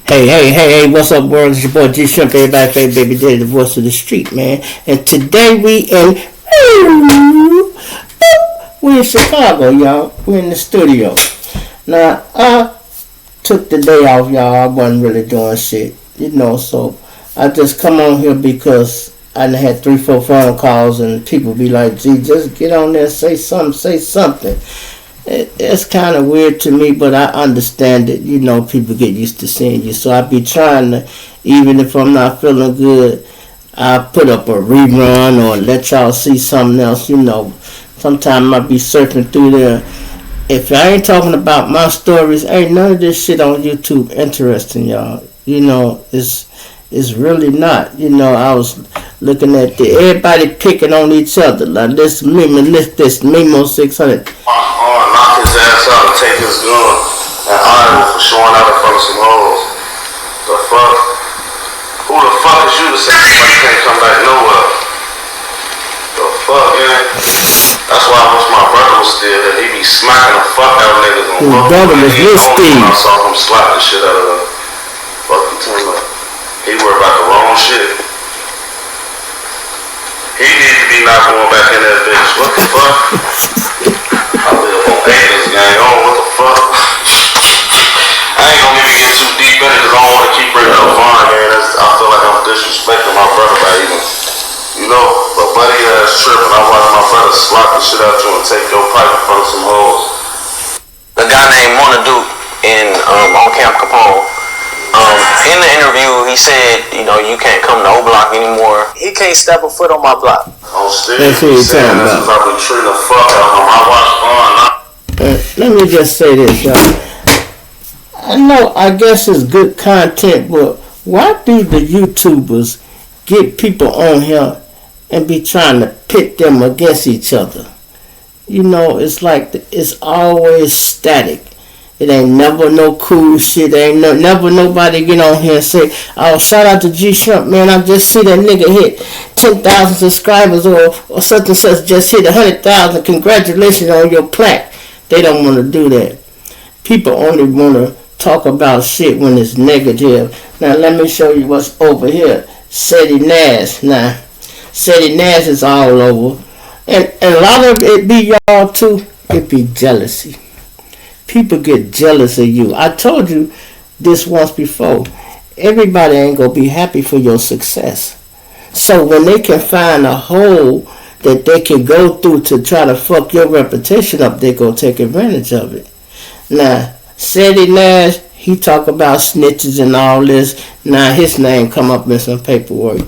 Hey, what's up, world? It's your boy G Shrimp, everybody favorite baby daddy, the voice of the street, man. And today we in Chicago, y'all. We're in the studio. Now, I took the day off, y'all. I wasn't really doing shit, so I just come on here because I done had 3, 4 phone calls and people be like, gee, just get on there, say something. It's kind of weird to me, but I understand it. People get used to seeing you. So I be trying to, even if I'm not feeling good, I put up a rerun or let y'all see something else. Sometimes I be surfing through there. If I ain't talking about my stories, ain't none of this shit on YouTube interesting, y'all. It's really not. I was looking at everybody picking on each other. Like this Memo 600. Knock his ass out and take his gun and hire him for showing out in front of some hoes. The fuck? Who the fuck is you to say somebody can't come back nowhere? The fuck, man? That's why I wish my brother was still there. He be smacking the fuck out of niggas on His brother was with Steve. I saw him slap the shit out of him. Fuck you telling me? He worried about the wrong shit. He needs to be not going back in that bitch. What the fuck? I live on acres, gang. What the fuck? I ain't gonna even get too deep in it because I don't want to keep bringing up fun, man. I feel like I'm disrespecting my brother by even, but buddy ass tripping. I watch my brother slap the shit out you and take your pipe in front of some hoes. A guy named Monaduke on Camp Capone. In the interview, he said, you can't come to O Block anymore. He can't step a foot on my block. Oh, still, that's what you're talking about. I've been treating the fuck out of him. I watch fun. Let me just say this, y'all. I know, I guess it's good content, but why do the YouTubers get people on here and be trying to pit them against each other? It's like it's always static. It ain't never no cool shit. Ain't never nobody get on here and say, oh, shout out to G Shrimp, man. I just see that nigga hit 10,000 subscribers or such and such just hit 100,000. Congratulations on your plaque. They don't want to do that. People only want to talk about shit when it's negative. Now, let me show you what's over here. Seti Nash. Now, Seti Nash is all over. And a lot of it be y'all too. It be jealousy. People get jealous of you. I told you this once before. Everybody ain't gonna be happy for your success. So when they can find a hole that they can go through to try to fuck your reputation up, they gonna take advantage of it. Now, Seti Nash, he talk about snitches and all this. Now his name come up in some paperwork.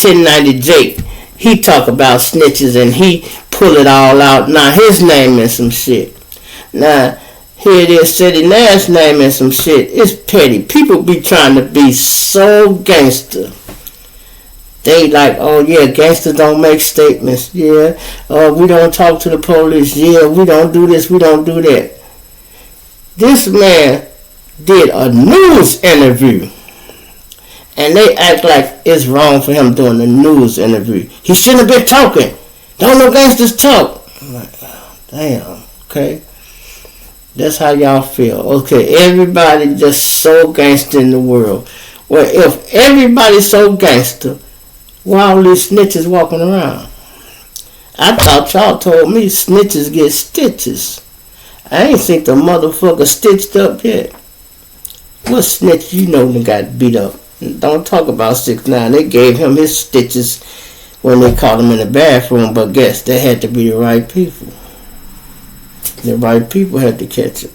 1090 Jake, he talk about snitches and he pull it all out. Now his name in some shit. Now, here it is, Seti Nash name and some shit. It's petty. People be trying to be so gangster. They like, oh yeah, gangsters don't make statements. Yeah, we don't talk to the police. Yeah, we don't do this, we don't do that. This man did a news interview. And they act like it's wrong for him doing a news interview. He shouldn't have been talking. Don't no gangsters talk. I'm like, oh, damn, okay. That's how y'all feel. Okay, everybody just so gangster in the world. Well, if everybody's so gangster, why all these snitches walking around? I thought y'all told me snitches get stitches. I ain't seen the motherfucker stitched up yet. What snitch that got beat up? Don't talk about 6ix9ine. They gave him his stitches when they caught him in the bathroom, but guess they had to be the right people. The right people had to catch it.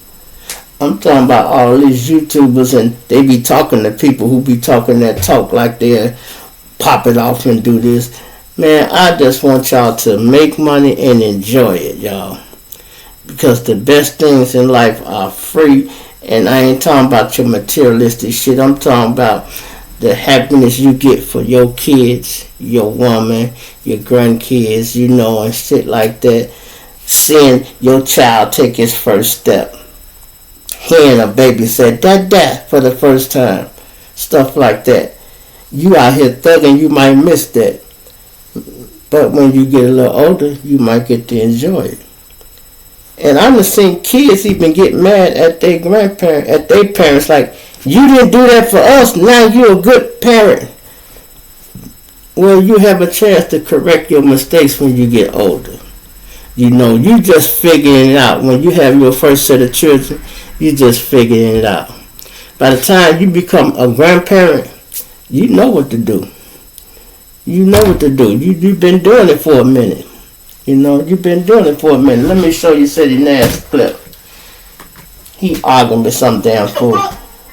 I'm talking about all these YouTubers and they be talking to people who be talking that talk like they'll pop it off and do this. Man, I just want y'all to make money and enjoy it, y'all. Because the best things in life are free. And I ain't talking about your materialistic shit. I'm talking about the happiness you get for your kids, your woman, your grandkids, and shit like that. Seeing your child take his first step. Hearing a baby say, Dad, for the first time. Stuff like that. You out here thugging, you might miss that. But when you get a little older, you might get to enjoy it. And I've seen kids even get mad at their grandparents, at their parents, like, You didn't do that for us. Now you're a good parent. Well, you have a chance to correct your mistakes when you get older. You know, you just figuring it out. When you have your first set of children, you just figuring it out. By the time you become a grandparent, you know what to do. You know what to do. You've been doing it for a minute. You know, you've been doing it for a minute. Let me show you City Nash clip. He arguing with some damn fool.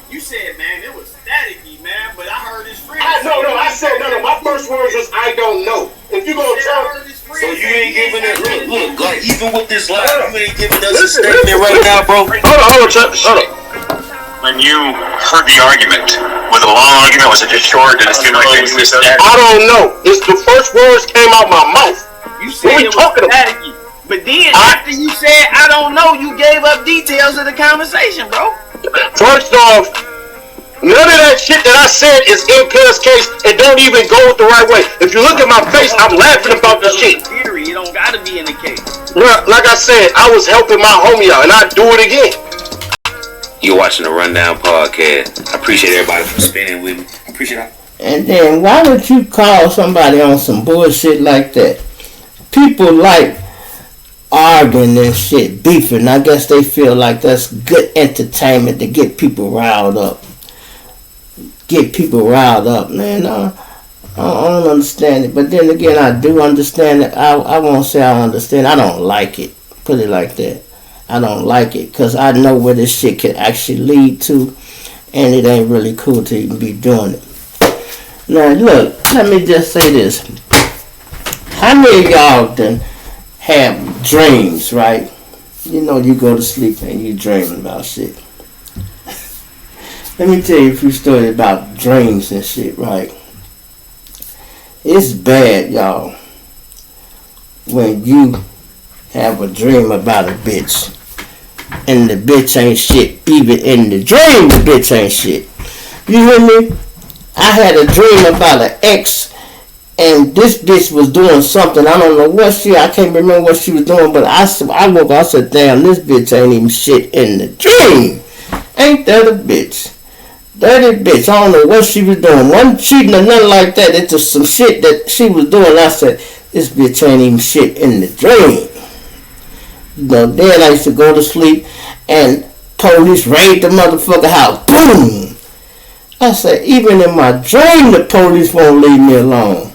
You said, man, it was staticky, man, but I heard his friend. I said, my first words was, I don't know. If you gonna tell, so you ain't giving it, look, like, even with this live, you ain't giving us a statement right now, bro. Hold on. When you heard the argument, was it a long argument? Was it just short? Did it seem like things were said? I don't know. It's the first words came out my mouth. You said it was staticky. But then, after you said, I don't know, you gave up details of the conversation, bro. First off, none of that shit that I said is in Pierre's case. It don't even go the right way. If you look at my face, I'm laughing about this shit. Theory, it don't gotta be in the case. Well, like I said, I was helping my homie out, and I'd do it again. You're watching the Rundown Podcast. I appreciate everybody for spending with me. I appreciate it. And then why would you call somebody on some bullshit like that? People like arguing and shit, beefing. I guess they feel like that's good entertainment to get people riled up. Man. I don't understand it. But then again, I do understand it. I won't say I understand. I don't like it. Put it like that. I don't like it because I know where this shit can actually lead to, and it ain't really cool to even be doing it. Now, look, let me just say this. How many of y'all done have dreams, right? You know, you go to sleep and you dreaming about shit. Let me tell you a few stories about dreams and shit, right? It's bad, y'all, when you have a dream about a bitch and the bitch ain't shit. Even in the dream, the bitch ain't shit. You hear me? I had a dream about an ex, and this bitch was doing something. I don't know what I can't remember what she was doing, but I woke up, I said, damn, this bitch ain't even shit in the dream. Ain't that a bitch? Dirty bitch. I don't know what she was doing. Wasn't cheating or nothing like that. It's just some shit that she was doing. I said, this bitch ain't even shit in the dream. You know, then I used to go to sleep and police raid the motherfucking house. Boom! I said, even in my dream, the police won't leave me alone.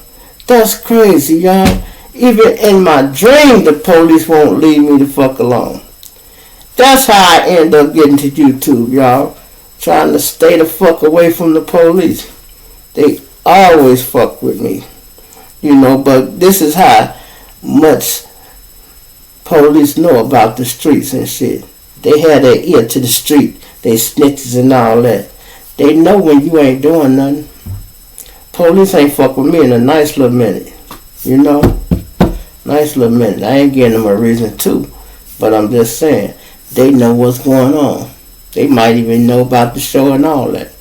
That's crazy, y'all. Even in my dream, the police won't leave me the fuck alone. That's how I end up getting to YouTube, y'all. Trying to stay the fuck away from the police. They always fuck with me. You know, but this is how much police know about the streets and shit. They have their ear to the street. They snitches and all that. They know when you ain't doing nothing. Police ain't fuck with me in a nice little minute. You know? Nice little minute. I ain't giving them a reason to. But I'm just saying. They know what's going on. They might even know about the show and all that.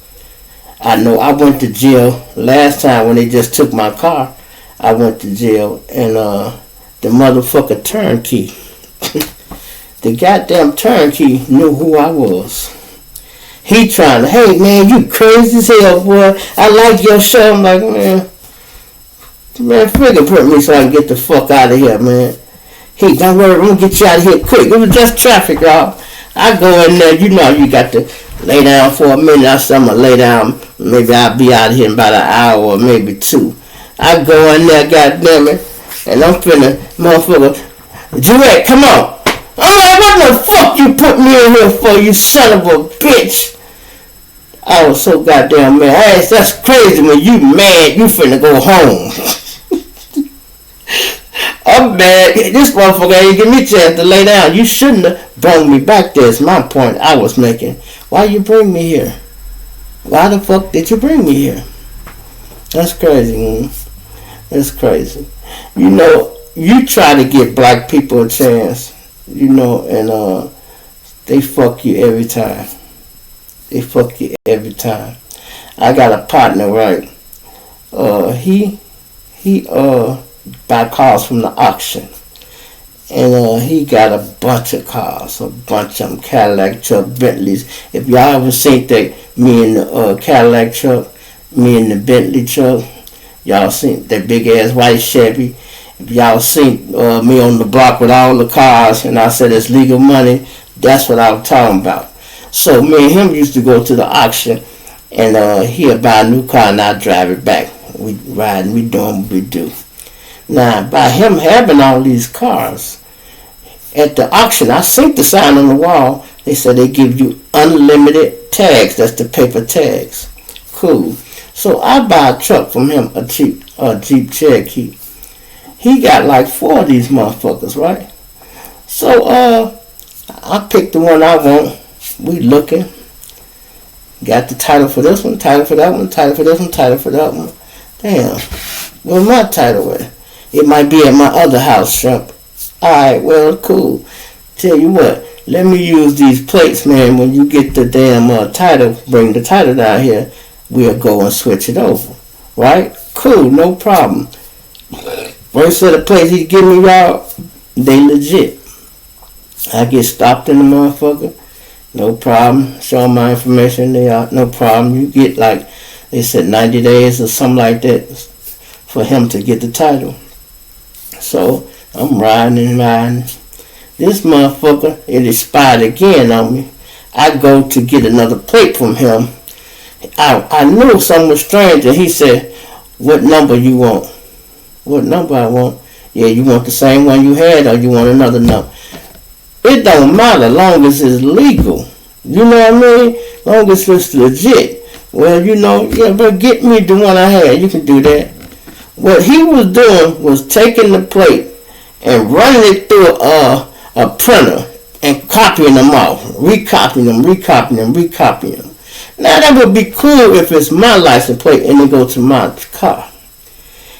I know I went to jail last time when they just took my car. I went to jail and the motherfucker turnkey. The goddamn turnkey knew who I was. He trying to, hey man, you crazy as hell, boy. I like your show. I'm like, man, fingerprint me so I can get the fuck out of here, man. Hey, don't worry, I'm gonna get you out of here quick. It was just traffic, y'all. I go in there, you know, you got to lay down for a minute. I said I'm gonna lay down. Maybe I'll be out of here in about an hour or maybe 2. I go in there, goddamn it, and I'm finna, motherfucker, Chiraq, come on. I'm like, what the fuck you put me in here for, you son of a bitch? I was so goddamn mad. Hey, that's crazy when you mad, you finna go home. I'm mad. This motherfucker ain't give me a chance to lay down. You shouldn't have brought me back there. It's my point I was making. Why you bring me here? Why the fuck did you bring me here? That's crazy, man. That's crazy. You know, you try to give black people a chance, you know, and they fuck you every time. They fuck you every time. I got a partner, right? He buy cars from the auction. And he got a bunch of cars, a bunch of them, Cadillac truck, Bentleys. If y'all ever seen that, me in the Cadillac truck, me in the Bentley truck, y'all seen that big ass white Chevy. If y'all seen me on the block with all the cars, and I said it's legal money, that's what I was talking about. So me and him used to go to the auction, and he'll buy a new car and I drive it back. We riding, we doing what we do. Now, by him having all these cars, at the auction, I seen the sign on the wall. They said they give you unlimited tags. That's the paper tags. Cool. So I buy a truck from him, a Jeep Cherokee. He got like 4 of these motherfuckers, right? So I picked the one I want. We looking. Got the title for this one, title for that one, title for this one, title for that one. Damn. Where's my title at? It might be at my other house, Shrimp. Alright, well, cool. Tell you what, let me use these plates, man. When you get the damn title, bring the title down here, we'll go and switch it over. Right? Cool, no problem. First set of plates he give me, y'all, they legit. I get stopped in the motherfucker. No problem. Show my information. They are no problem. You get like, they said 90 days or something like that for him to get the title. So I'm riding and riding. This motherfucker, it expired again on me. I go to get another plate from him. I knew something was strange, and he said, "What number you want?" What number I want? Yeah, you want the same one you had, or you want another number? It don't matter, long as it's legal. You know what I mean? Long as it's legit. Well, you know, yeah, but get me the one I had. You can do that. What he was doing was taking the plate and running it through a printer and copying them off, recopying them. Now that would be cool if it's my license plate and it go to my car.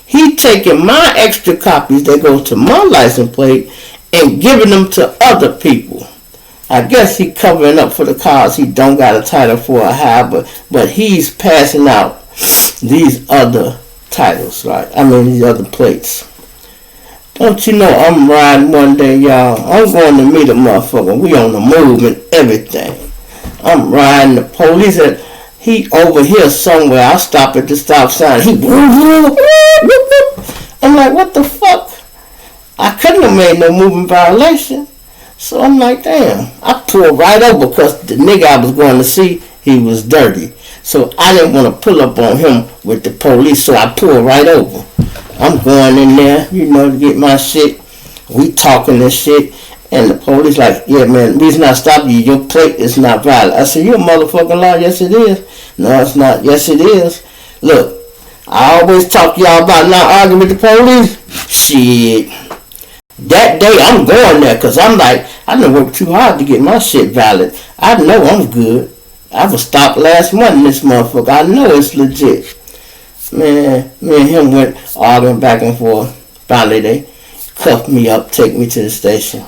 He taking my extra copies that go to my license plate and giving them to other people. I guess he covering up for the cars he don't got a title for or have, but he's passing out these other titles, right? I mean, these other plates. Don't you know I'm riding one day, y'all? I'm going to meet a motherfucker. We on the move and everything. I'm riding. The police, he over here somewhere. I stop at the stop sign. He, I'm like, what the fuck? I couldn't have made no moving violation. So I'm like, damn. I pulled right over because the nigga I was going to see, he was dirty. So I didn't want to pull up on him with the police, so I pulled right over. I'm going in there, you know, to get my shit. We talking this shit. And the police like, yeah, man, the reason I stopped you, your plate is not valid. I said, you a motherfucking liar. Yes, it is. No, it's not. Yes, it is. Look, I always talk to y'all about not arguing with the police. Shit. That day, I'm going there because I'm like, I done worked too hard to get my shit valid. I know I'm good. I was stopped last month in this motherfucker. I know it's legit. Man, me and him went arguing back and forth. Finally, they cuffed me up, take me to the station.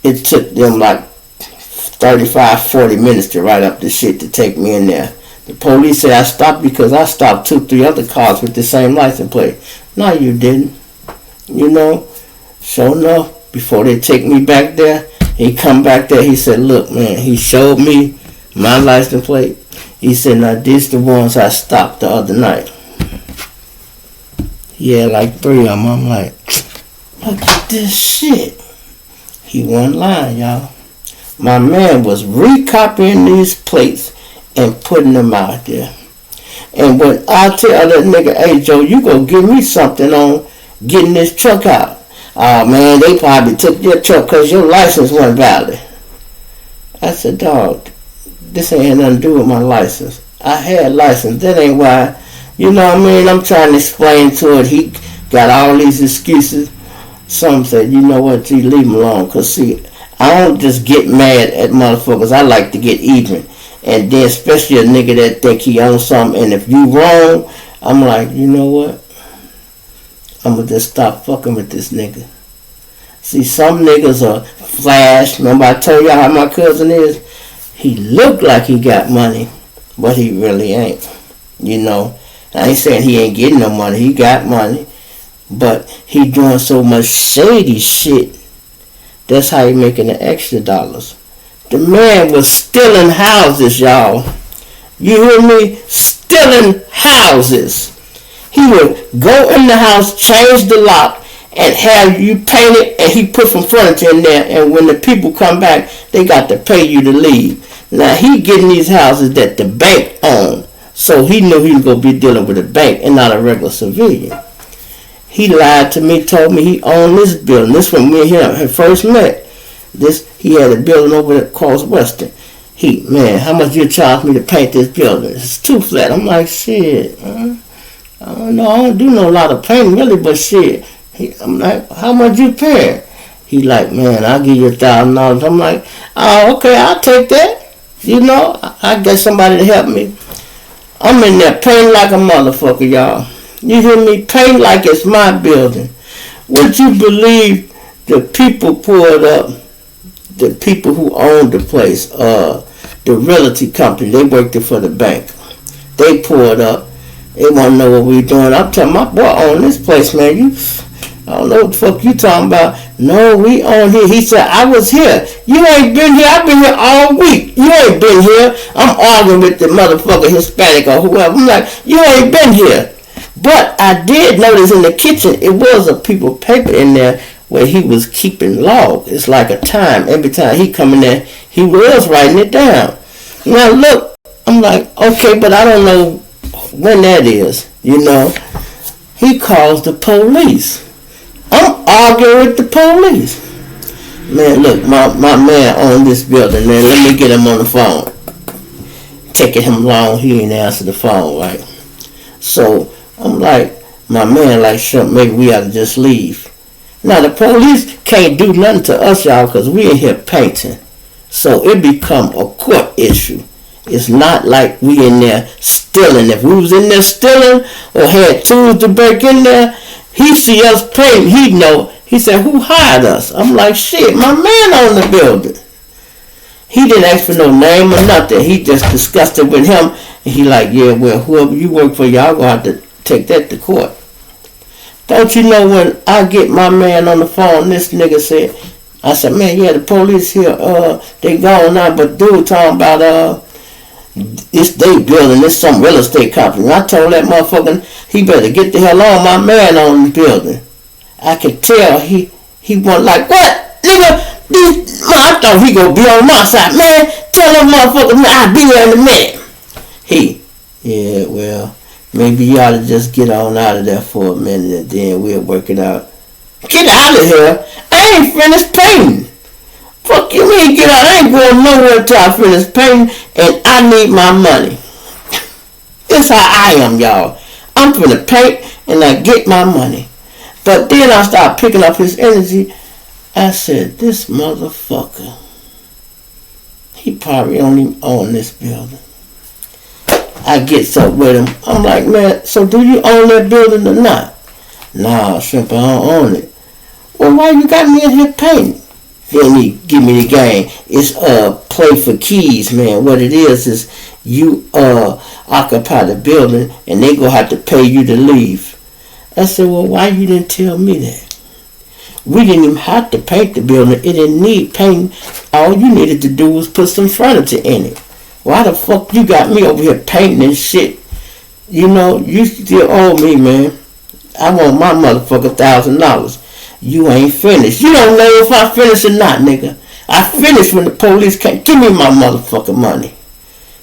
It took them like 35, 40 minutes to write up the shit to take me in there. The police said I stopped because I stopped 2, 3 other cars with the same license plate. No, you didn't. You know, sure enough, before they take me back there, he come back there, he said, look, man, he showed me my license plate. He said, now, these the ones I stopped the other night. He had like 3 of them. I'm like, look at this shit. He wasn't lying, y'all. My man was recopying these plates and putting them out there. And when I tell that nigga, hey, Joe, you gonna give me something on getting this truck out. Oh, man, they probably took your truck because your license wasn't valid. I said, dog, this ain't nothing to do with my license. I had license. That ain't why. You know what I mean? I'm trying to explain to it. He got all these excuses. Some said, you know what, G, leave him alone. Because, see, I don't just get mad at motherfuckers. I like to get even. And then especially a nigga that think he owns something. And if you wrong, I'm like, you know what? I'm going to just stop fucking with this nigga. See, some niggas are flash. Remember I told y'all how my cousin is? He look like he got money, but he really ain't. You know, I ain't saying he ain't getting no money. He got money. But he doing so much shady shit. That's how he making the extra dollars. The man was stealing houses, y'all. You hear me? Stealing houses. He would go in the house, change the lock, and have you paint it, and he put some furniture in there, and when the people come back, they got to pay you to leave. Now, he getting these houses that the bank owned, so he knew he was going to be dealing with a bank and not a regular civilian. He lied to me, told me he owned this building. This when me and him had first met. He had a building over at Cross Western. Man, how much you charge me to paint this building? It's too flat. I'm like, shit, I don't know, I don't do no lot of painting really, but shit. I'm like, how much you paying? He like, man, I'll give you $1,000. I'm like, oh, okay, I'll take that. You know, I get somebody to help me. I'm in there painting like a motherfucker, y'all. You hear me? Paint like it's my building. Would you believe the people pulled up, the people who owned the place, the realty company, they worked it for the bank. They pulled up. They want to know what we doing. I'm telling my boy own this place, man. I don't know what the fuck you talking about. No, we own here. He said, I was here. You ain't been here. I've been here all week. You ain't been here. I'm arguing with the motherfucker Hispanic or whoever. I'm like, you ain't been here. But I did notice in the kitchen, it was a piece of paper in there where he was keeping log. It's like a time. Every time he come in there, he was writing it down. Now look, I'm like, okay, but I don't know when that is, you know. He calls the police. I'm arguing with the police. Man, look, my man owned this building, man. Let me get him on the phone. Taking him long, he ain't answer the phone, right? So I'm like, my man, like, shit, maybe we ought to just leave. Now, the police can't do nothing to us, y'all, because we in here painting. So it become a court issue. It's not like we in there stealing. If we was in there stealing or had tools to break in there, he see us painting, he know. He said, who hired us? I'm like, shit, my man owned the building. He didn't ask for no name or nothing. He just discussed it with him. And he like, yeah, well, whoever you work for, y'all gonna have to take that to court. Don't you know when I get my man on the phone, this nigga said, I said, man, yeah, the police here, they gone now, but dude talking about, this they building, this some real estate company. And I told that motherfucker, he better get the hell on, my man on the building. I could tell he wasn't like, what, nigga, I thought he gonna be on my side. Man, tell that motherfucker, man, I'll be there in a minute. Yeah, well, maybe you ought to just get on out of there for a minute and then we'll work it out. Get out of here. I ain't finished painting. Fuck you mean get out. I ain't going nowhere until I finish painting and I need my money. That's how I am, y'all. I'm finna paint and I get my money. But then I start picking up his energy. I said, this motherfucker, he probably only own this building. I get up with him. I'm like, man, so do you own that building or not? Nah, Shrimp, I don't own it. Well, why you got me in here painting? Then he give me the game. It's play for keys, man. What it is you occupy the building and they gonna have to pay you to leave. I said, well, why you didn't tell me that? We didn't even have to paint the building. It didn't need painting. All you needed to do was put some furniture in it. Why the fuck you got me over here painting and shit? You know, you still owe me, man. I want my motherfucker $1,000. You ain't finished. You don't know if I finished or not, nigga. I finished when the police came. Give me my motherfucking money.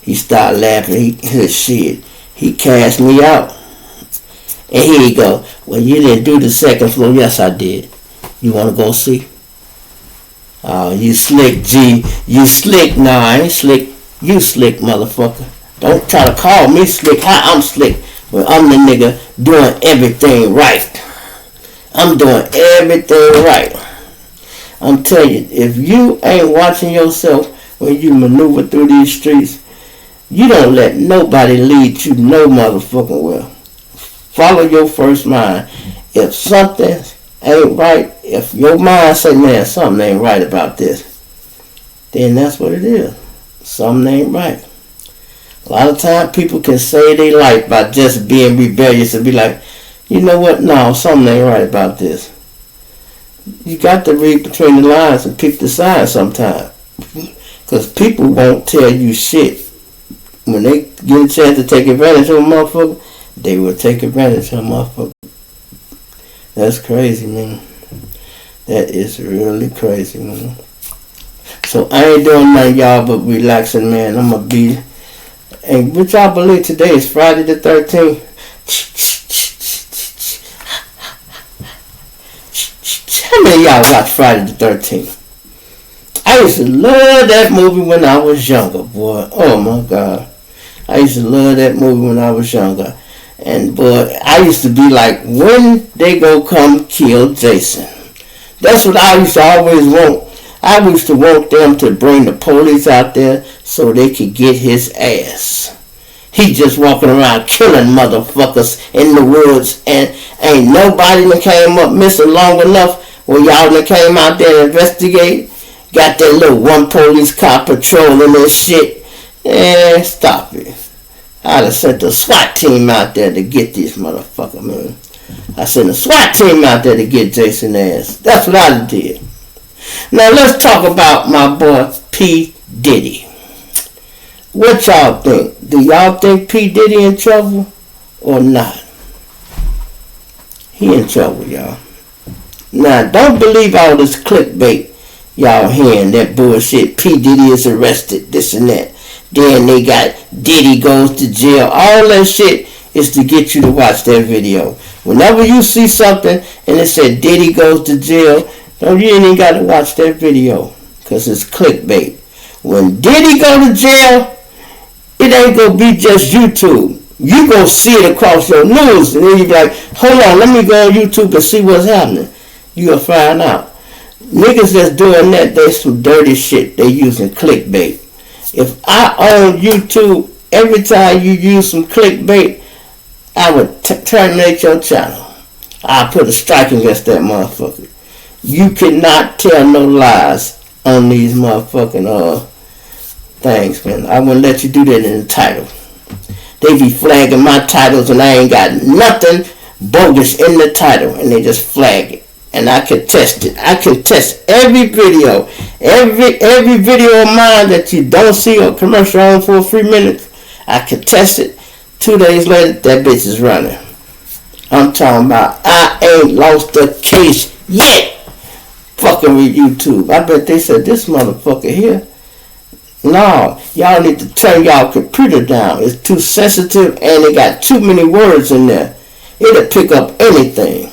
He started laughing. He cast me out. And here he go. Well, you didn't do the second floor. Yes, I did. You want to go see? Oh, you slick, G. You slick. Nah, I ain't slick. You slick, motherfucker. Don't try to call me slick. How I'm slick? Well, I'm the nigga doing everything right. I'm doing everything right. I'm telling you, if you ain't watching yourself when you maneuver through these streets, you don't let nobody lead you no motherfucking well. Follow your first mind. If something ain't right, if your mind say, man, something ain't right about this, then that's what it is. Something ain't right. A lot of times people can save their life by just being rebellious and be like, You know what? No, something ain't right about this. You got to read between the lines and pick the sides sometimes. Because people won't tell you shit. When they get a chance to take advantage of a motherfucker, they will take advantage of a motherfucker. That's crazy, man. That is really crazy, man. So I ain't doing nothing, y'all, but relaxing, man. I'm going to be... And what y'all believe today is Friday the 13th? How many of y'all watch Friday the 13th? I used to love that movie when I was younger, boy. Oh, my God. I used to love that movie when I was younger. And, boy, I used to be like, when they go come kill Jason? That's what I used to always want. I used to want them to bring the police out there so they could get his ass. He just walking around killing motherfuckers in the woods, and ain't nobody that came up missing long enough where y'all that came out there to investigate. Got that little one police car patrolling this shit. Stop it. I'd have sent a SWAT team out there to get this motherfucker, man. I sent a SWAT team out there to get Jason ass. That's what I did. Now let's talk about my boy P. Diddy. What y'all think? Do y'all think P. Diddy in trouble or not? He in trouble, y'all. Now don't believe all this clickbait y'all hearing, that bullshit. P. Diddy is arrested, this and that. Then they got Diddy goes to jail. All that shit is to get you to watch that video. Whenever you see something and it said Diddy goes to jail, you ain't even got to watch that video because it's clickbait. When Diddy go to jail, it ain't going to be just YouTube. You going to see it across your news. And then you be like, hold on, let me go on YouTube and see what's happening. You going to find out. Niggas that's doing that, they some dirty shit. They using clickbait. If I own YouTube, every time you use some clickbait, I would terminate your channel. I put a strike against that motherfucker. You cannot tell no lies on these motherfucking things, man. I wouldn't let you do that in the title. They be flagging my titles and I ain't got nothing bogus in the title, and they just flag it. And I can test it. I can test every video. Every video of mine that you don't see a commercial on for 3 minutes, I can test it. 2 days later, that bitch is running. I'm talking about I ain't lost a case yet. Fucking with YouTube. I bet they said this motherfucker here. No, y'all need to turn y'all computer down. It's too sensitive and it got too many words in there. It'll pick up anything.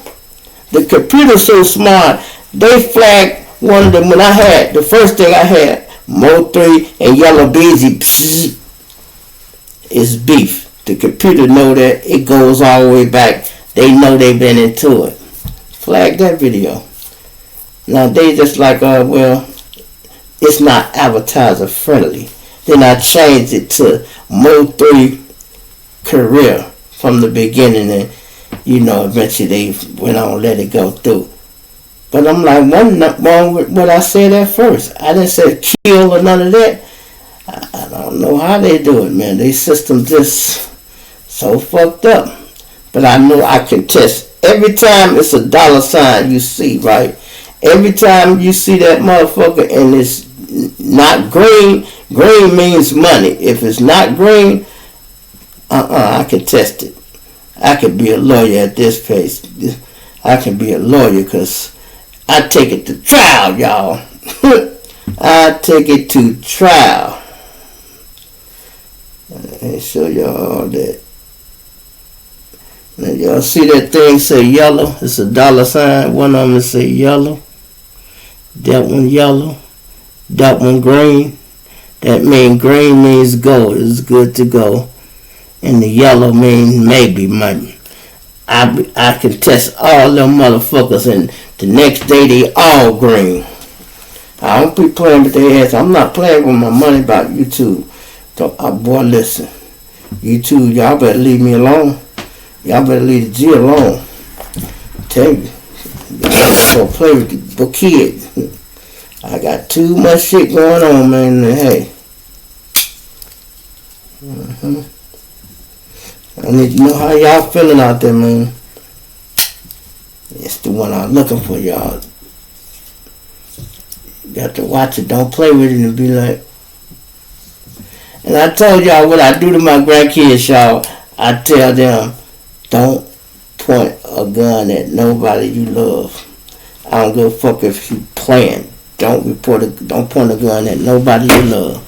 The computer's so smart, they flagged one of them when I had, the first thing I had, Mo 3 and Yellow Beezy, it's beef. The computer know that. It goes all the way back. They know they've been into it. Flag that video. Now they just like, well, it's not advertiser friendly. Then I changed it to Mo 3 career from the beginning, and eventually they went on and let it go through. But I'm like, nothing wrong with what I said at first. I didn't say kill or none of that. I don't know how they do it, man. Their system just so fucked up. But I know I can test. Every time it's a $sign you see, right? Every time you see that motherfucker and it's not green, green means money. If it's not green, I can test it. I could be a lawyer at this place. I can be a lawyer because I take it to trial, y'all. I take it to trial. Let me show y'all that. Now y'all see that thing say yellow? It's a $sign. One of them say yellow. That one yellow. That one green. That means green means go. It's good to go. And the yellow means maybe money. I can test all them motherfuckers, and the next day they all green. I don't be playing with their ass. I'm not playing with my money about YouTube. So, boy, listen. YouTube, y'all better leave me alone. Y'all better leave the G alone. Tell you. Y'all go play with the kid. I got too much shit going on, man. Hey. I need to know how y'all feeling out there, man. It's the one I'm looking for, y'all. You got to watch it. Don't play with it and be like. And I told y'all what I do to my grandkids, y'all. I tell them, don't point a gun at nobody you love. I don't give a fuck if you playing. Don't point a gun at nobody you love.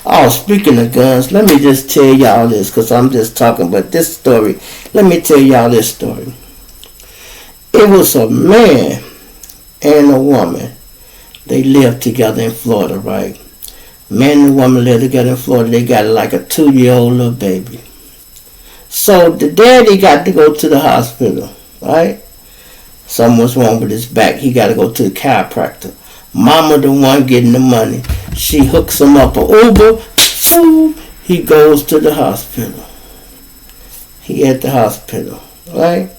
Oh, speaking of guns, let me just tell y'all this, because I'm just talking about this story. Let me tell y'all this story. It was a man and a woman. They lived together in Florida, right? Man and woman lived together in Florida. They got like a 2-year-old little baby. So the daddy got to go to the hospital, right? Something was wrong with his back. He got to go to the chiropractor. Mama the one getting the money. She hooks him up an Uber. So he goes to the hospital. He at the hospital, right?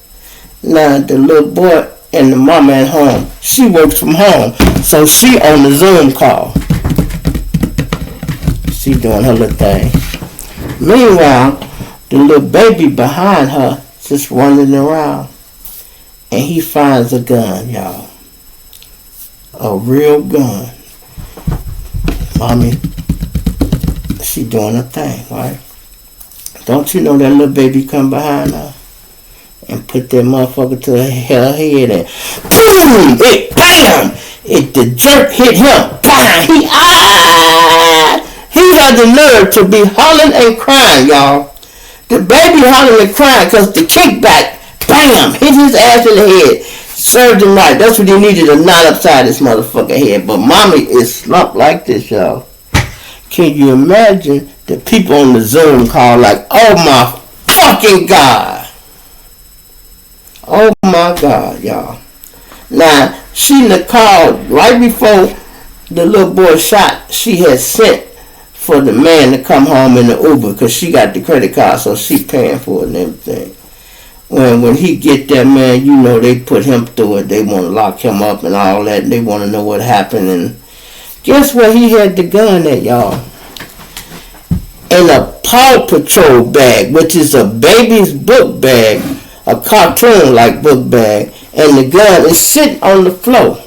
Now the little boy and the mama at home. She works from home, so she on the Zoom call. She doing her little thing. Meanwhile, the little baby behind her just running around. And he finds a gun, y'all. A real gun. Mommy, she doing her thing, right? Don't you know that little baby come behind her and put that motherfucker to her head and boom! It bam! The jerk hit him. Bam! He had the nerve to be hollering and crying, y'all. The baby hollering and crying because the kickback, bam, hit his ass in the head. Served him right. That's what he needed, a knot upside his motherfucking head. But mommy is slumped like this, y'all. Can you imagine the people on the Zoom call like, oh my fucking God. Oh my God, y'all. Now, she called right before the little boy shot. She had sent for the man to come home in the Uber because she got the credit card, so she paying for it and everything. When he get that man, you know they put him through it. They want to lock him up and all that, and they want to know what happened. And guess where he had the gun at, y'all? In a Paw Patrol bag, which is a baby's book bag, a cartoon-like book bag, and the gun is sitting on the floor.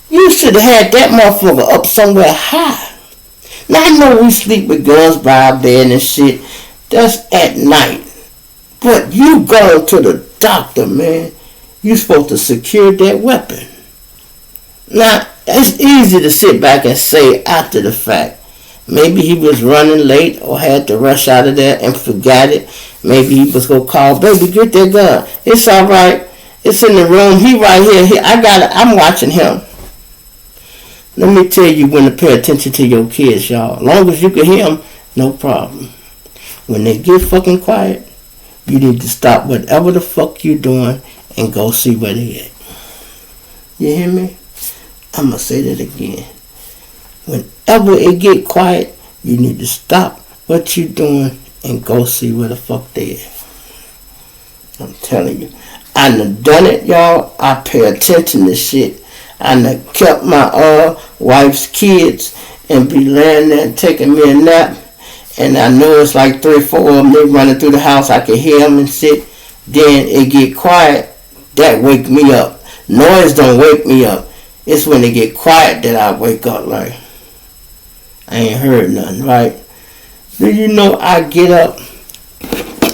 You should have had that motherfucker up somewhere high. Now, I know we sleep with guns by our bed and shit. That's at night. But you go to the doctor, man. You supposed to secure that weapon. Now, it's easy to sit back and say after the fact. Maybe he was running late or had to rush out of there and forgot it. Maybe he was going to call, baby, get that gun. It's all right. It's in the room. He right here. I got it. I'm watching him. Let me tell you when to pay attention to your kids, y'all. As long as you can hear them, no problem. When they get fucking quiet, you need to stop whatever the fuck you doing and go see where they at. You hear me? I'm going to say that again. Whenever it get quiet, you need to stop what you doing and go see where the fuck they at. I'm telling you. I done done it, y'all. I pay attention to shit. I done kept my wife's kids and be laying there and taking me a nap. And I know it's like 3 or 4 of them. They running through the house. I can hear them and shit. Then it get quiet. That wake me up. Noise don't wake me up. It's when it get quiet that I wake up like, I ain't heard nothing, right? Do you know I get up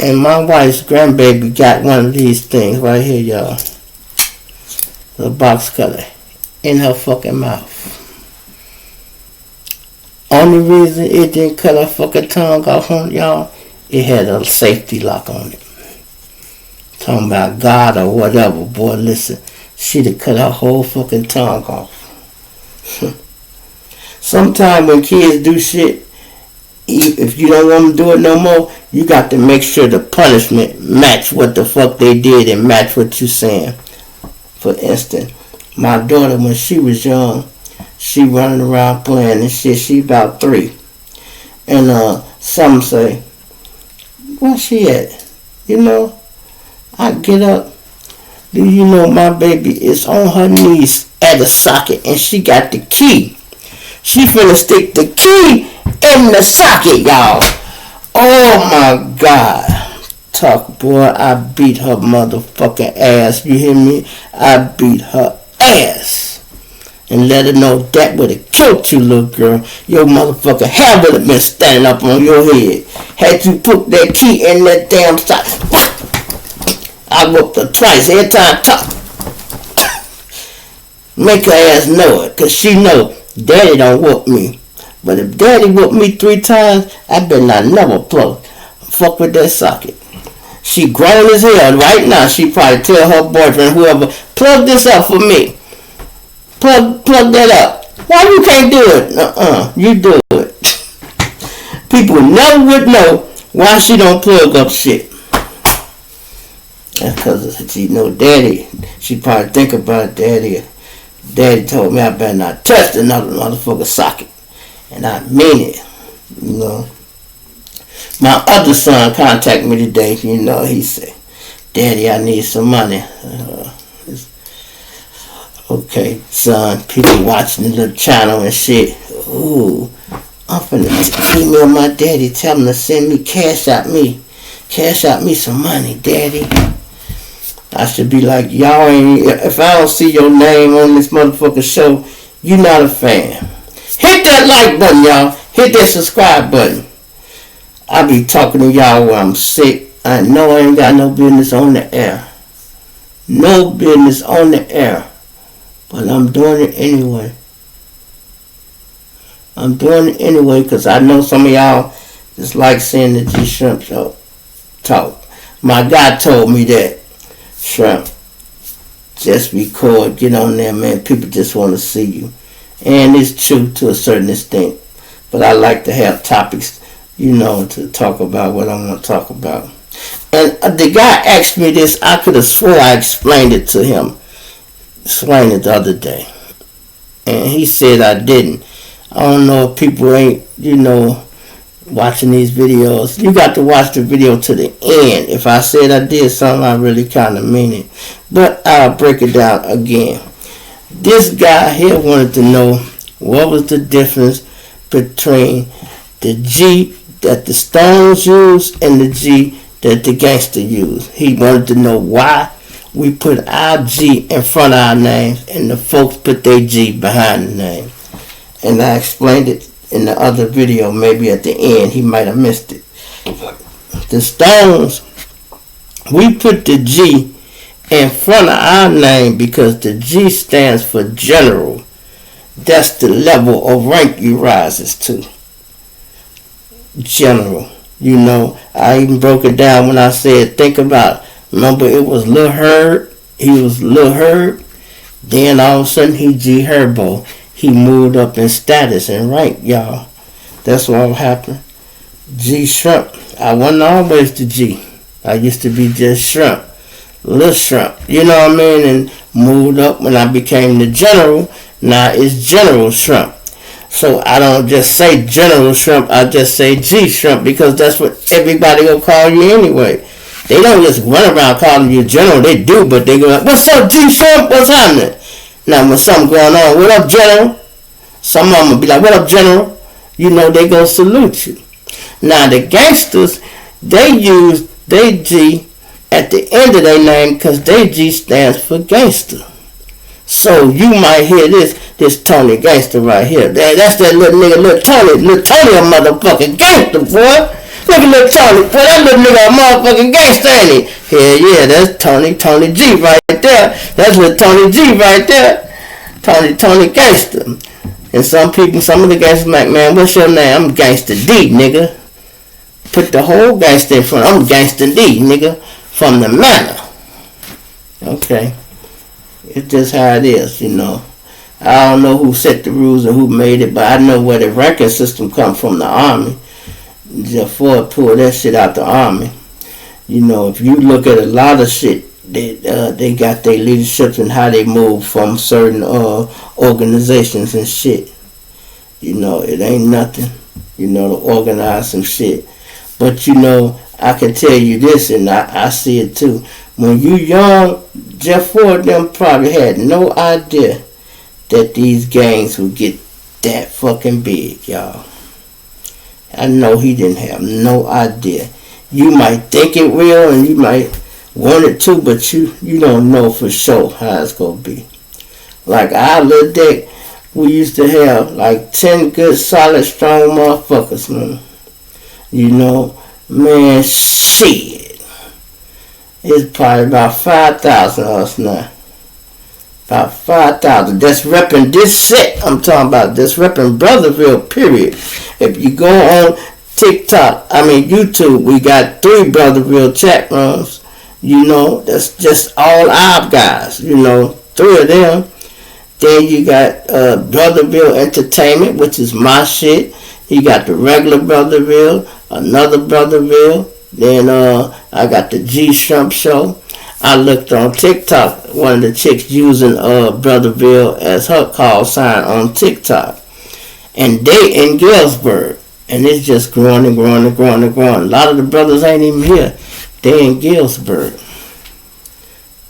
and my wife's grandbaby got one of these things right here, y'all. The box cutter in her fucking mouth. Only reason it didn't cut her fucking tongue off on y'all, it had a safety lock on it. Talking about God or whatever, boy, listen. She'd have cut her whole fucking tongue off. Sometimes when kids do shit, if you don't want them to do it no more, you got to make sure the punishment match what the fuck they did and match what you saying. For instance, my daughter, when she was young, she running around playing and shit. She about 3. And some say, where she at? You know, I get up. Do you know my baby is on her knees at a socket and she got the key. She finna stick the key in the socket, y'all. Oh my God. talk, boy, I beat her motherfucking ass. You hear me? I beat her ass. And let her know that would have killed you, little girl. Your motherfucking hair would have been standing up on your head. Had you put that key in that damn sock. I whooped her twice every time I talk. Make her ass know it, cause she know daddy don't whoop me. But if daddy whooped me 3 times, I better not never fuck with that socket. She grown as hell right now. She probably tell her boyfriend, whoever, plug this up for me. Plug that up. Why you can't do it? You do it. People never would know why she don't plug up shit. That's because she know daddy. She probably think about daddy. Daddy told me I better not touch another motherfucker socket. And I mean it. You know. My other son contacted me today. You know, he said, Daddy, I need some money. Okay, son, people watching the little channel and shit. Ooh, I'm finna email my daddy, tell him to send me, cash out me some money, daddy. I should be like, y'all ain't, if I don't see your name on this motherfucking show, you not a fan. Hit that like button, y'all. Hit that subscribe button. I be talking to y'all while I'm sick. I know I ain't got no business on the air. No business on the air. But I'm doing it anyway. I'm doing it anyway because I know some of y'all just like seeing the G Shrimp show talk. My guy told me that. Shrimp, just record, get on there, man. People just want to see you. And it's true to a certain extent. But I like to have topics, you know, to talk about what I want to talk about. And the guy asked me this. I could have swore I explained it to him. Explained it the other day. And he said I didn't. I don't know if people ain't, you know, watching these videos. You got to watch the video to the end. If I said I did something, I really kind of mean it. But I'll break it down again. This guy here wanted to know what was the difference between the G that the Stones use and the G that the gangster use. He wanted to know why we put our G in front of our names and the folks put their G behind the name. And I explained it in the other video, maybe at the end. He might have missed it. The Stones, we put the G in front of our name because the G stands for general. That's the level of rank you rises to. General. You know, I even broke it down when I said, think about it. Remember, it was Lil Herb. He was Lil Herb. Then all of a sudden, he G Herbo. He moved up in status and rank, y'all. That's what happened. G Shrimp. I wasn't always the G. I used to be just Shrimp. Lil Shrimp. You know what I mean? And moved up when I became the General. Now it's General Shrimp. So I don't just say General Shrimp. I just say G Shrimp because that's what everybody will call you anyway. They don't just run around calling you General. They do, but they go like, what's up, G Shrimp? What's happening? Now, when something going on, what up, General? Some of them will be like, what up, General? You know, they go salute you. Now, the gangsters, they use their G at the end of their name because their G stands for gangster. So, you might hear this Tony Gangster right here. That's that little nigga, Lil Tony. Lil Tony a motherfucking gangster, boy. Look at Lil Tony. Boy, that little nigga a motherfucking gangster, ain't he? Hell yeah, that's Tony G right there. That's Lil Tony G right there. Tony Gangster. And some of the gangsters like, man, what's your name? I'm Gangster D, nigga. Put the whole gangster in front. I'm Gangster D, nigga. From the manor. Okay. It's just how it is, you know. I don't know who set the rules and who made it, but I know where the ranking system come from, the Army. Just Ford pulled that shit out the Army. You know, if you look at a lot of shit, they got their leaderships and how they move from certain organizations and shit. You know, it ain't nothing, you know, to organize some shit. But, you know, I can tell you this, and I see it too. When you young, Jeff Ford them probably had no idea that these gangs would get that fucking big, y'all. I know he didn't have no idea. You might think it will and you might want it to, but you don't know for sure how it's going to be. Like our little deck, we used to have like 10 good, solid, strong motherfuckers, man. You know, man, shit. It's probably about 5,000 of us now. About 5,000. That's repping this set. I'm talking about this repping Brotherville, period. If you go on YouTube, we got 3 Brotherville chat rooms. You know, that's just all our guys. You know, 3 of them. Then you got Brotherville Entertainment, which is my shit. You got the regular Brotherville, another Brotherville. Then I got the G Shrimp Show. I looked on TikTok, one of the chicks using Brotherville as her call sign on TikTok. And they in Galesburg. And it's just growing and growing and growing and growing. A lot of the brothers ain't even here. They in Galesburg.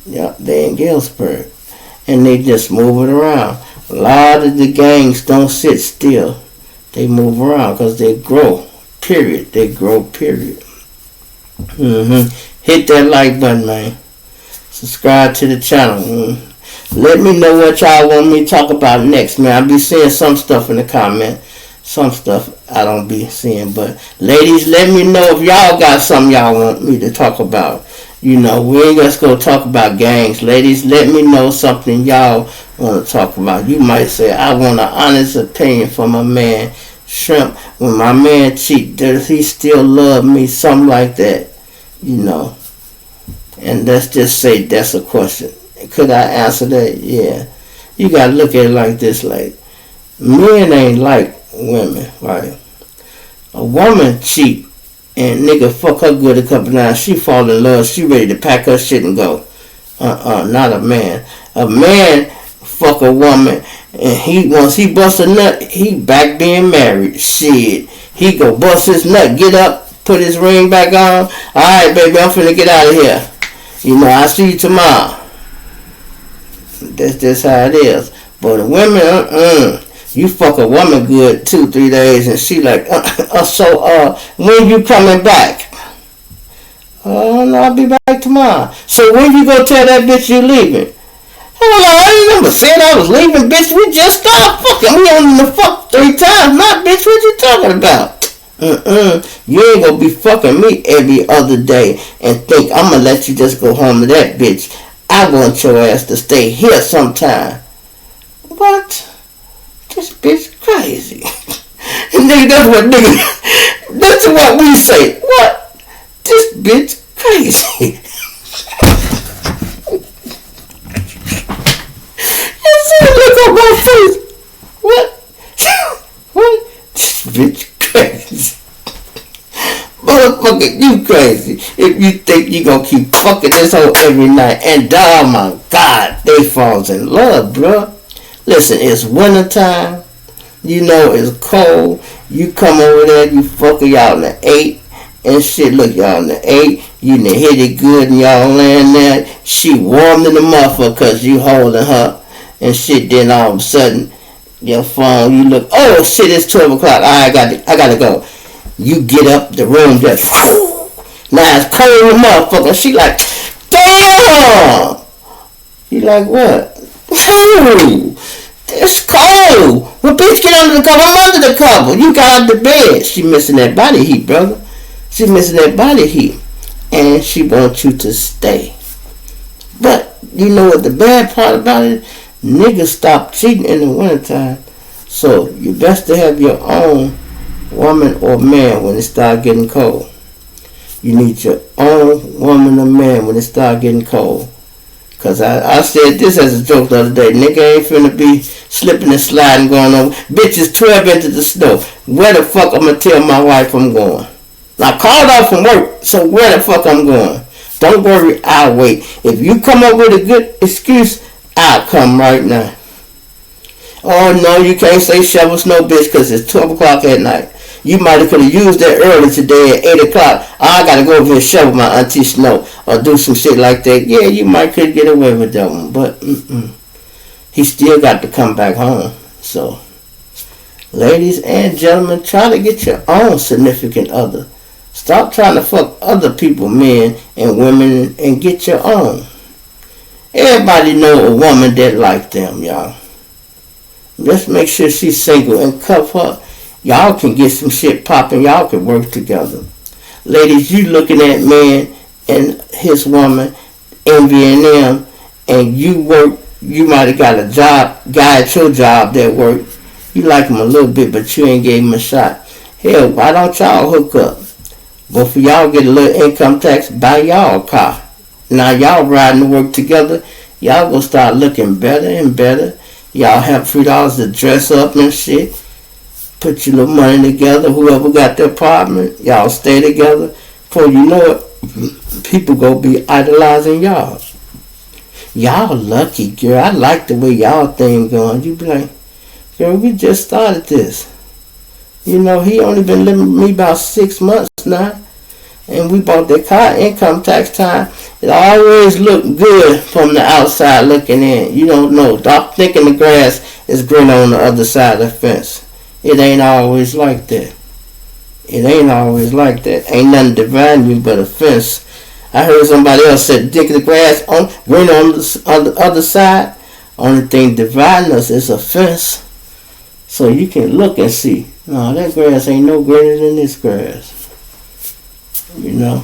Yeah, they in Galesburg. And they just moving around. A lot of the gangs don't sit still. They move around because they grow. Period. They grow, period. Hit that like button, man. Subscribe to the channel. Let me know what y'all want me to talk about next, man. I'll be seeing some stuff in the comment. Some stuff I don't be seeing. But ladies, let me know if y'all got something y'all want me to talk about. You know, we ain't just going to talk about gangs. Ladies, let me know something y'all want to talk about. You might say, I want an honest opinion from my man, Shrimp. When my man cheat, does he still love me? Something like that. You know. And let's just say that's a question. Could I answer that? Yeah. You got to look at it like this. Like, men ain't like women, right? A woman cheat. And nigga fuck her good a couple times. She fall in love. She ready to pack her shit and go. Not a man. A man fuck a woman. And once he bust a nut, he back being married. Shit. He go bust his nut, get up, put his ring back on. Alright, baby, I'm finna get out of here. You know, I'll see you tomorrow. That's just how it is. But the women, you fuck a woman good 2-3 days and she like, when you coming back? Oh, no, I'll be back tomorrow. So when you go tell that bitch you leaving? Hold on, I remember saying I was leaving, bitch. We just started fucking. We only the fuck 3 times. Not, bitch, what you talking about? You ain't gonna be fucking me every other day and think I'm gonna let you just go home to that bitch. I want your ass to stay here sometime. What? This bitch crazy. Nigga, that's what we say. What? This bitch crazy. You see the look on my face. What? What? This bitch crazy. Motherfucker, you crazy. If you think you gonna keep fucking this hoe every night. And oh my God, they falls in love, bruh. Listen, it's wintertime. You know it's cold. You come over there, you fucking y'all in the 8. And shit, look, y'all in the 8. You done hit it good and y'all laying there. She warm in the motherfucker because you holding her. And shit, then all of a sudden, your phone, you look, oh shit, it's 12 o'clock. I gotta go. You get up, the room just, now it's cold in the motherfucker. She like, damn! You like, what? Ooh, it's cold. Well, bitch, get under the cover. I'm under the cover. You got out the bed. She missing that body heat, brother. She missing that body heat. And she wants you to stay. But, you know what the bad part about it? Niggas stop cheating in the wintertime. So, you best to have your own woman or man when it start getting cold. You need your own woman or man when it start getting cold. Because I said this as a joke the other day. Nigga ain't finna be slipping and sliding going on. Bitch is 12 inches of snow. Where the fuck I'm going to tell my wife I'm going? I called off from work, so where the fuck I'm going? Don't worry, I'll wait. If you come up with a good excuse, I'll come right now. Oh, no, you can't say shovel snow, bitch, because it's 12 o'clock at night. You might have could have used that early today at 8 o'clock. I got to go over here and shovel my auntie snow or do some shit like that. Yeah, you might could get away with that one, but he still got to come back home. So, ladies and gentlemen, try to get your own significant other. Stop trying to fuck other people, men and women, and get your own. Everybody know a woman that like them, y'all. Just make sure she's single and cuff her. Y'all can get some shit popping. Y'all can work together. Ladies, you looking at man and his woman, envying them, and you work. You might have got a job, guy at your job that work. You like him a little bit, but you ain't gave him a shot. Hell, why don't y'all hook up? Both of y'all get a little income tax, buy y'all a car. Now y'all riding to work together. Y'all gonna start looking better and better. Y'all have $3 to dress up and shit. Put your little money together. Whoever got the apartment, y'all stay together. Before you know it, people gonna be idolizing y'all. Y'all lucky, girl. I like the way y'all thing going. You be like, girl, we just started this. You know, he only been living with me about 6 months now. And we bought that car income tax time. It always looked good from the outside looking in. You don't know. Stop thinking the grass is greener on the other side of the fence. It ain't always like that. It ain't always like that. Ain't nothing dividing you but a fence. I heard somebody else said, "Dick the grass on greener on the other side." Only thing dividing us is a fence. So you can look and see. No, that grass ain't no greener than this grass. You know.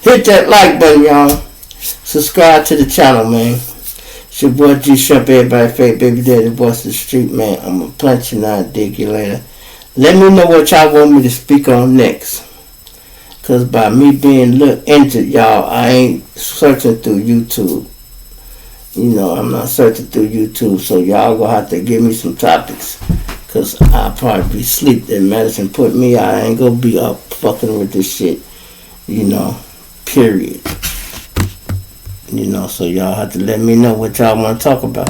Hit that like button, y'all. Subscribe to the channel, man. It's your boy G Shrimp, everybody fake baby daddy, boss the street, man. I'm gonna punch you now and dig you later. Let me know what y'all want me to speak on next. Cause by me being into y'all, I ain't searching through YouTube. You know, I'm not searching through YouTube, so y'all gonna have to give me some topics. Cause I'll probably be asleep. That medicine put me out. I ain't gonna be up fucking with this shit. You know, period. You know, so y'all have to let me know what y'all want to talk about.